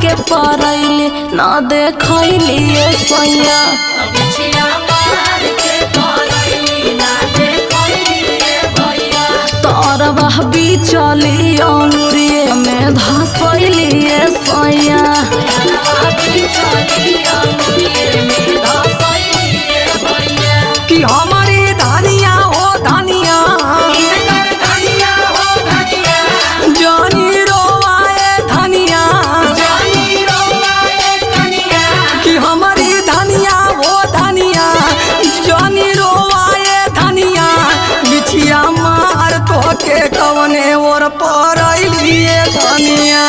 के परैली ना देखैली सैया तरवा बिचली अंगुरिये में धसैली सैया कि हमारी धनिया हो धनिया जानी रोवाए धनिया कि हमारी धनिया हो धनिया जानी रोवाए धनिया बिछिया मार तो के कवने और परैली धनिया।